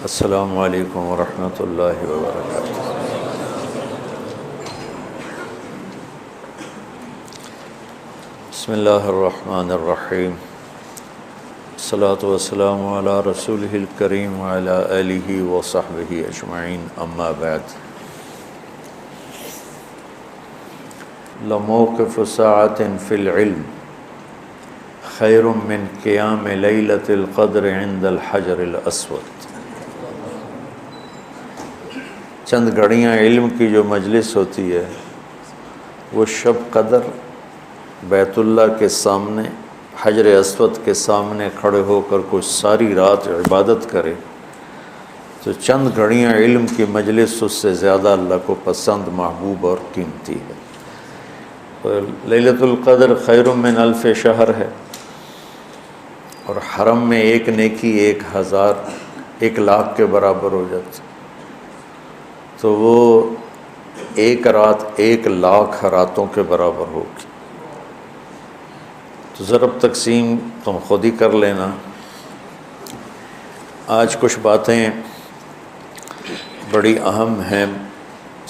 السلام علیکم ورحمۃ اللہ وبرکاتہ۔ بسم اللہ الرحمن الرحیم، الصلاۃ والسلام علی رسولہ الکریم وعلی آلہ وصحبہ اجمعین، اما بعد۔ لموقف ساعۃ فی العلم خیر من قیام لیلۃ القدر عند الحجر الاسود۔ چند گھڑیاں علم کی جو مجلس ہوتی ہے وہ شب قدر بیت اللہ کے سامنے حجر اسود کے سامنے کھڑے ہو کر کوئی ساری رات عبادت کرے تو چند گھڑیاں علم کی مجلس اس سے زیادہ اللہ کو پسند، محبوب اور قیمتی ہے۔ لیلۃ القدر خیر من الف شہر ہے، اور حرم میں ایک نیکی 1,000 کے برابر ہو جاتی، تو وہ ایک رات 1,00,000 راتوں کے برابر ہوگی۔ تو ضرب تقسیم تم خود ہی کر لینا۔ آج کچھ باتیں بڑی اہم ہیں،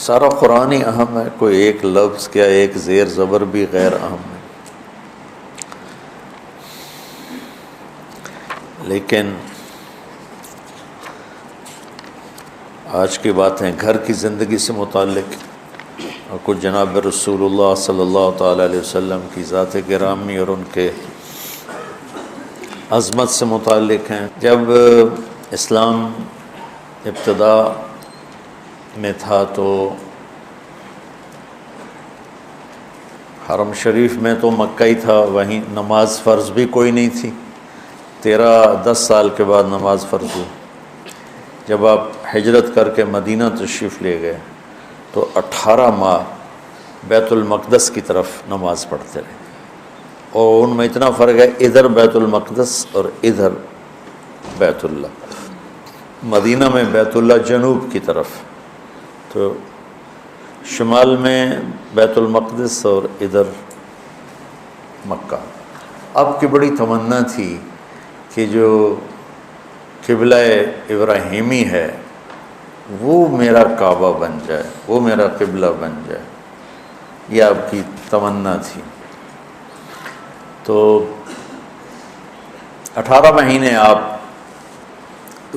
سارا قرآن ہی اہم ہے، کوئی ایک لفظ کیا ایک زیر زبر بھی غیر اہم ہے، لیکن آج کی باتیں گھر کی زندگی سے متعلق اور کچھ جناب رسول اللہ صلی اللہ تعالیٰ علیہ وسلم کی ذات گرامی اور ان کے عظمت سے متعلق ہیں۔ جب اسلام ابتدا میں تھا تو حرم شریف میں تو مکہ ہی تھا، وہیں نماز فرض بھی کوئی نہیں تھی۔ 10 سال کے بعد نماز فرض ہوئی۔ جب آپ ہجرت کر کے مدینہ تشریف لے گئے تو 18 ماہ بیت المقدس کی طرف نماز پڑھتے رہے، اور ان میں اتنا فرق ہے، ادھر بیت المقدس اور ادھر بیت اللہ۔ مدینہ میں بیت اللہ جنوب کی طرف، تو شمال میں بیت المقدس اور ادھر مکہ۔ اب کی بڑی تمنا تھی کہ جو قبلہ ابراہیمی ہے وہ میرا کعبہ بن جائے، وہ میرا قبلہ بن جائے، یہ آپ کی تمنا تھی۔ تو 18 مہینے آپ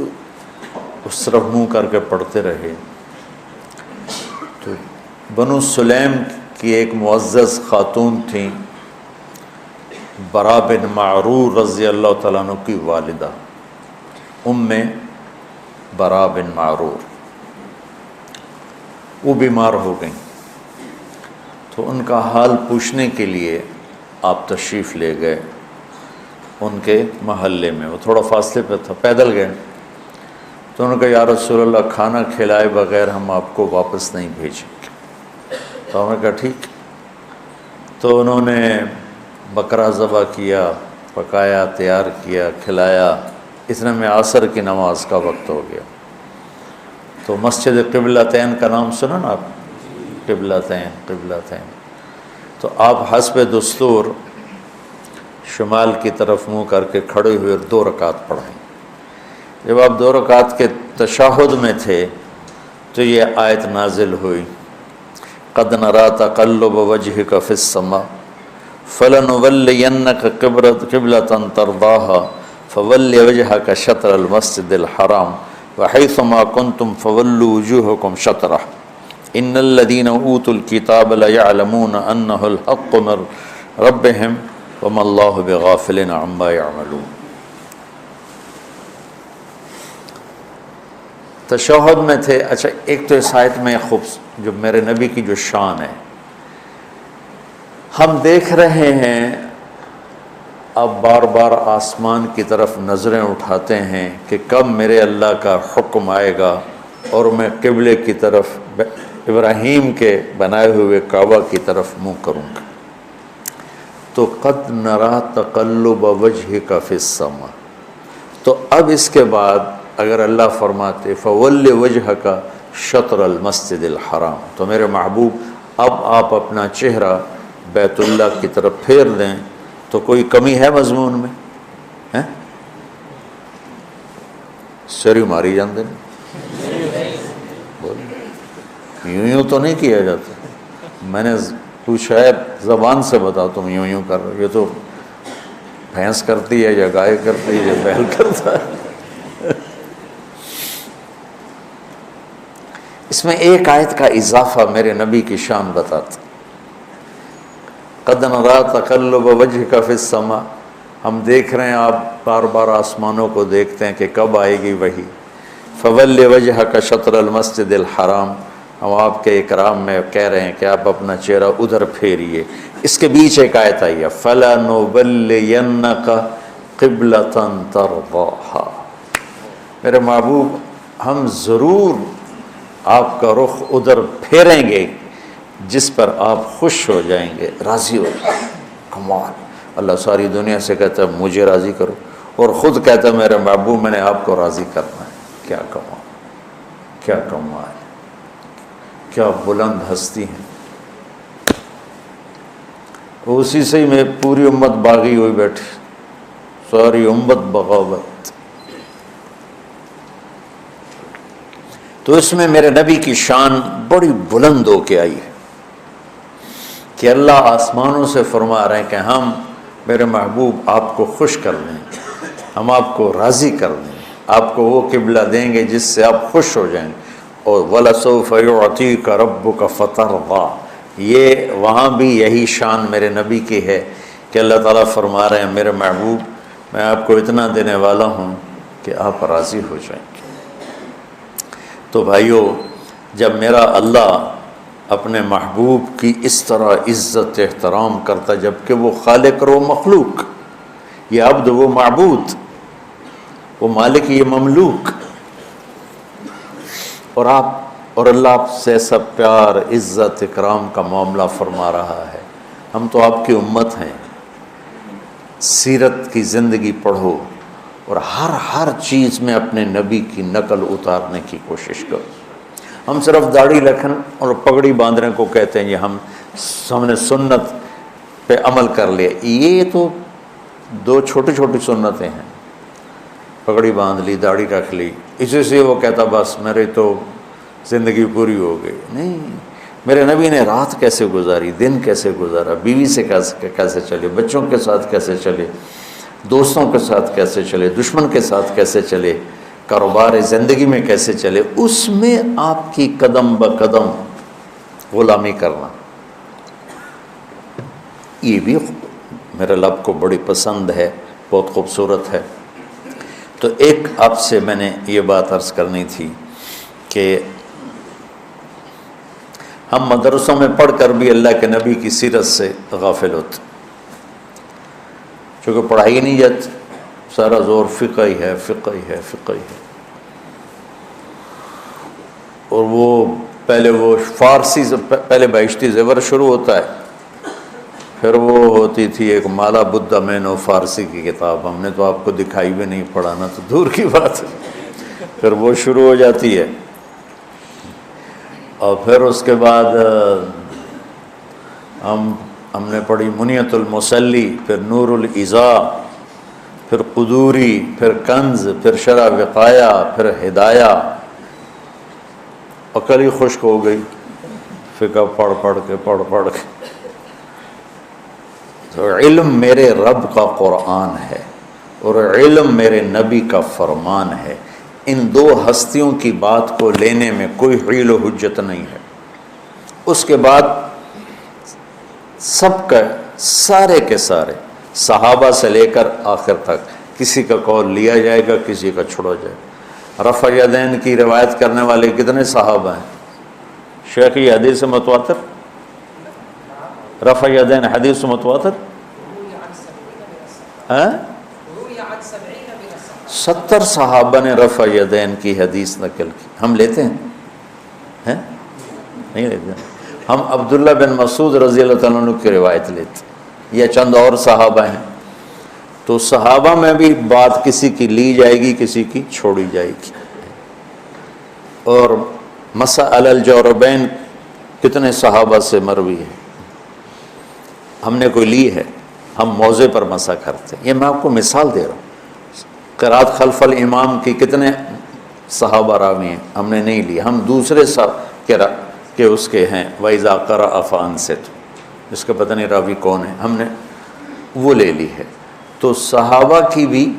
اس طرف منہ کر کے پڑھتے رہے۔ تو بنو سلیم کی ایک معزز خاتون تھیں، برا بن معرور رضی اللہ تعالیٰ عنہ کی والدہ، برا بن معرور، وہ بیمار ہو گئیں، تو ان کا حال پوچھنے کے لیے آپ تشریف لے گئے ان کے محلے میں۔ وہ تھوڑا فاصلے پہ تھا، پیدل گئے۔ تو انہوں نے کہا یا رسول اللہ، کھانا کھلائے بغیر ہم آپ کو واپس نہیں بھیجیں گے۔ تو ہم نے کہا ٹھیک۔ تو انہوں نے بکرا ذبح کیا، پکایا، تیار کیا، کھلایا۔ اتنے میں عصر کی نماز کا وقت ہو گیا۔ تو مسجد قبلتین کا نام سنا نا آپ؟ قبلتین۔ تو آپ حسب دستور شمال کی طرف منہ کر کے کھڑے ہوئے اور 2 رکعت پڑھیں۔ جب آپ 2 رکعت کے تشہد میں تھے تو یہ آیت نازل ہوئی، قد نری تقلب وجهک فی السماء فلنولینک قبلۃ ترضاها فول وجهک شطر المسجد الحرام وحیثما کنتم فولوا وجوہکم شطرہ ان الذین اوتوا الکتاب لیعلمون انہ الحق من ربہم وما اللہ بغافل عما یعملون۔ تشہد میں تھے۔ اچھا، ایک تو اس آیت میں جو میرے نبی کی جو شان ہے، ہم دیکھ رہے ہیں، اب بار بار آسمان کی طرف نظریں اٹھاتے ہیں کہ کب میرے اللہ کا حکم آئے گا اور میں قبلے کی طرف، ابراہیم کے بنائے ہوئے کعبہ کی طرف منہ کروں گا۔ تو قد نری تقلب وجهک فی السماء، تو اب اس کے بعد اگر اللہ فرماتے فول وجهک شطر المسجد الحرام، تو میرے محبوب اب آپ اپنا چہرہ بیت اللہ کی طرف پھیر دیں، تو کوئی کمی ہے مضمون میں؟ سری ماری جاندے یوں یوں تو نہیں کیا جاتا. میں نے پوچھا ہے زبان سے بتا تم یوں یوں کر رہے, یہ تو بھینس کرتی ہے یا گائے کرتی ہے یا بیل کرتا ہے. اس میں ایک آیت کا اضافہ میرے نبی کی شان بتاتا. قد نرى تقلب وجهك في السماء, ہم دیکھ رہے ہیں آپ بار بار آسمانوں کو دیکھتے ہیں کہ کب آئے گی وحی. فول وجهك شطر المسجد الحرام, ہم آپ کے اکرام میں کہہ رہے ہیں کہ آپ اپنا چہرہ ادھر پھیریے. اس کے بیچ ایک آیت آئی ہے فَلَنُوَلِّيَنَّكَ قِبْلَةً تَرْضَاهَا, میرے محبوب ہم ضرور آپ کا رخ ادھر پھیریں گے جس پر آپ خوش ہو جائیں گے, راضی ہو جائیں گے. کمال, اللہ ساری دنیا سے کہتا ہے مجھے راضی کرو, اور خود کہتا ہے میرے محبوب میں نے آپ کو راضی کرنا ہے. کیا کمال, کیا کمال, کیا بلند ہستی ہیں. اسی سے ہی میں پوری امت باغی ہوئی بیٹھی, ساری امت بغاوت. تو اس میں میرے نبی کی شان بڑی بلند ہو کے آئی ہے کہ اللہ آسمانوں سے فرما رہے ہیں کہ ہم میرے محبوب آپ کو خوش کر دیں, ہم آپ کو راضی کر دیں, آپ کو وہ قبلہ دیں گے جس سے آپ خوش ہو جائیں. اور وَلَسَوْفَ يُعْطِيكَ رَبُّكَ فَتَرْضَىٰ, یہ وہاں بھی یہی شان میرے نبی کی ہے کہ اللہ تعالیٰ فرما رہے ہیں میرے محبوب میں آپ کو اتنا دینے والا ہوں کہ آپ راضی ہو جائیں گے. تو بھائیو, جب میرا اللہ اپنے محبوب کی اس طرح عزت احترام کرتا, جبکہ وہ خالق اور وہ مخلوق, یہ عبد وہ معبود, وہ مالک یہ مملوک, اور اللہ آپ سے ایسا پیار عزت اکرام کا معاملہ فرما رہا ہے. ہم تو آپ کی امت ہیں, سیرت کی زندگی پڑھو اور ہر چیز میں اپنے نبی کی نقل اتارنے کی کوشش کرو. ہم صرف داڑھی رکھن اور پگڑی باندھنے کو کہتے ہیں, یہ ہم نے سنت پہ عمل کر لیا. یہ تو دو چھوٹی چھوٹی سنتیں ہیں, پگڑی باندھ لی, داڑھی رکھ لی, اسی سے وہ کہتا بس میری تو زندگی پوری ہو گئی. نہیں, میرے نبی نے رات کیسے گزاری, دن کیسے گزارا, بیوی سے کیسے چلے, بچوں کے ساتھ کیسے چلے, دوستوں کے ساتھ کیسے چلے, دشمن کے ساتھ کیسے چلے, کاروبار زندگی میں کیسے چلے, اس میں آپ کی قدم بقدم غلامی کرنا, یہ بھی میرے لب کو بڑی پسند ہے, بہت خوبصورت ہے. تو ایک آپ سے میں نے یہ بات عرض کرنی تھی کہ ہم مدرسوں میں پڑھ کر بھی اللہ کے نبی کی سیرت سے غافل ہوتے, چونکہ پڑھائی نہیں جاتی, سارا زور فقہ ہی ہے, فقہ ہی ہے, فقہ ہی ہے. اور وہ پہلے وہ فارسی سے پہلے بہشتی زیور شروع ہوتا ہے, پھر وہ ہوتی تھی ایک مالا بدھا مینو فارسی کی کتاب, ہم نے تو آپ کو دکھائی بھی نہیں, پڑھانا تو دور کی بات ہے. پھر وہ شروع ہو جاتی ہے, اور پھر اس کے بعد ہم نے پڑھی منیت المسلی, پھر نور الازا, پھر قدوری, پھر کنز, پھر شرح وقایا, پھر ہدایہ. عقل ہی خشک ہو گئی فقہ پڑھ کے. تو علم میرے رب کا قرآن ہے اور علم میرے نبی کا فرمان ہے. ان دو ہستیوں کی بات کو لینے میں کوئی حیل و حجت نہیں ہے. اس کے بعد سب کا سارے کے سارے صحابہ سے لے کر آخر تک کسی کا قول لیا جائے گا, کسی کا چھوڑا جائے گا. رفع یدین کی روایت کرنے والے کتنے صحابہ ہیں؟ شیخ یہ حدیث متواتر, رفع یدین حدیث متواتر 70 صحابہ نے رفع یدین کی حدیث نقل کی. ہم لیتے ہیں؟ نہیں لیتے. ہم عبداللہ بن مسعود رضی اللہ عنہ کی روایت لیتے, یا چند اور صحابہ ہیں. تو صحابہ میں بھی بات کسی کی لی جائے گی, کسی کی چھوڑی جائے گی. اور مسح علی الجوربین کتنے صحابہ سے مروی ہے, ہم نے کوئی لی ہے, ہم موضع پر مسح کرتے ہیں. یہ میں آپ کو مثال دے رہا ہوں. قرات خلف الامام کی کتنے صحابہ راوی ہیں، ہم نے نہیں لی، ہم دوسرے کہ اس کے ہیں وَإِذَا قَرَأَ فَأَنصِتْ، اس کا پتہ نہیں راوی کون ہے، ہم نے وہ لے لی ہے۔ تو صحابہ کی بھی